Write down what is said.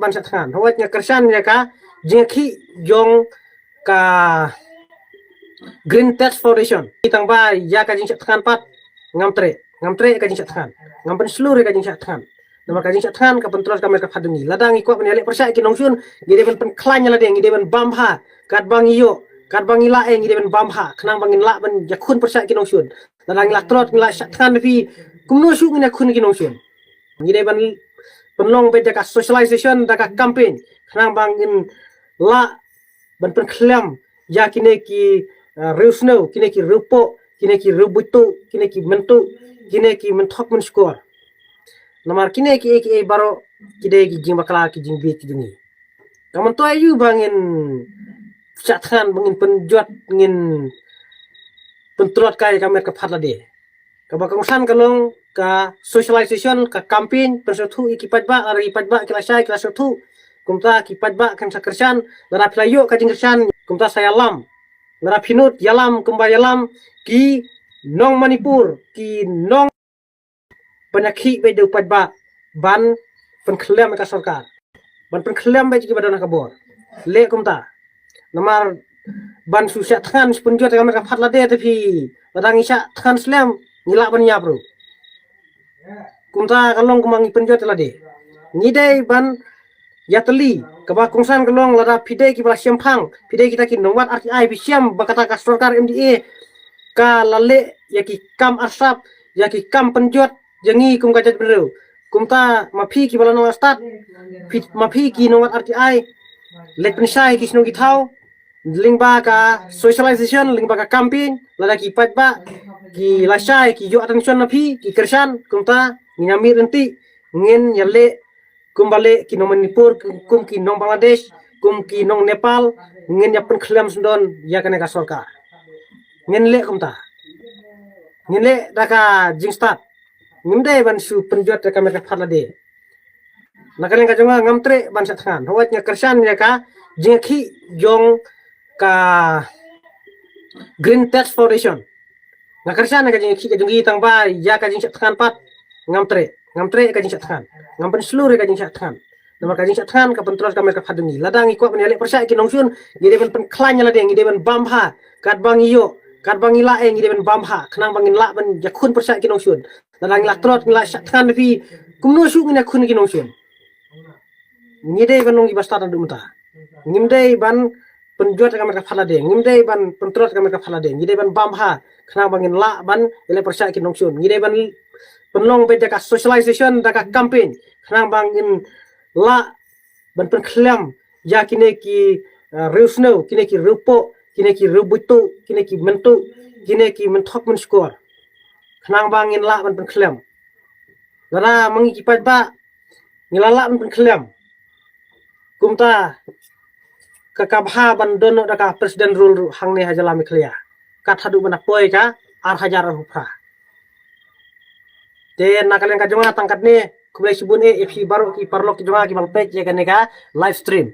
ban satkan hawat nya kersan ya ka jengki jong ka Green Tax Foundation itang ba ya ka jing satkan pat ngamtre ka jing satkan ngampen seluruh ka jing satkan nama ka jing satkan ka pentulas ka mereka padungi ladang iko penelek persa ki nongsun gide ben penklanya ladeng gide ben bamha kat bang iyo kat bang ila eng gide ben bamha kenang bangin la ben jakun persa ki nongsun ladang la trot ngila satkan fi kumno su ngina kun ki nongsun gide ben penlong be ka socialization da ka campaign kenang bangin la ben penklem ya kine ki reusno kine ki rupo kine ki rubutu kine ki mentu kine ki mentok men skor namar kine ki baro kide ki jing bakala ki jing bi ki dingi kaman to ayu bangin satkan bangin penjuat ngin pentrot kai kamer ka phatla de ka bakang san kalong ka socialization ka campaign persatu ikipat ba ari ipat ba kelasai kelas 1 kumta kipat ba kan sakersan lara playo ka jing kersan kumta saya lam lara pinut yalam kumba yalam ki nong Manipur ki nong penyakit be de upat ba ban penklem ka sarkar ban penklem be ki badana ka bor le kumta namar ban susah than punjot ka mereka phatla de tapi badang isa than slam ngila ban ya bro kumta kalong kumangi penjot la de ngidai ban yateli kaba kongsan kalong lara pide ki bala siampang pide kita ki nongwat RTI bisiam bakata ka sarkar MDA ka lale yaki kam asap yaki kam penjot jangi kum kajat beru kumta mapi ki bala nong start mapi ki nongwat RTI let pensai ki snong ki thau lingba ka socialization lingba ka campaign lada ki patba ki lasai ki jo attention napi ki kersan kumta ngamir enti ngin yale kumbale ki nong Manipur kum ki nong Bangladesh kum ki nong Nepal ngin yapen khlem sundon ya kane ka sarkar ngin le kumta ngin le daka jingstart ngimde ban su penjot ka mereka phatla de nakalen ka jonga ngamtre ban satkan hawat nya kersan ya ka jengki jong ka Green Tax Foundation ngakersan ka jengki ka jongi tang ba ya ka jing satkan pat ngamtre ka jing satkan ngampen seluruh ka jing satkan nama ka jing satkan ka pentulas ka mereka padungi ladang iko penelek persa ki nongsun gide ben penklanya ladeng gide ben bamha kat bang iyo kat bang ila eng gide ben bamha kenang bangin la ben jakun persa ki nongsun ladang la trot ngila satkan fi kumno su ngina kun ki nongsun ngide ben nong ibasta dan dumta ngimde ban penjuat ka mereka phala de ngimde ban pentrot ka mereka phala de ngide ban bamha kenang bangin la ban ele persa ki nongsun ngide ban penlong be ka socialization da ka campaign kenang bangin la ban penklem ya kine ki reusno kine ki rupo kine ki rubutu kine ki mentu kine ki mentok men skor kenang bangin la ban penklem lara mangi kipat ba ngilala ban penklem kumta kakabha ban dono da ka presiden rule hangne hajalami khlia kat hadu bana poi ka ar hajar hupra te nakalen ka jonga tangkat ne kubai sibun e fi baro ki parlok ki jonga ki malpek ya kan ka live stream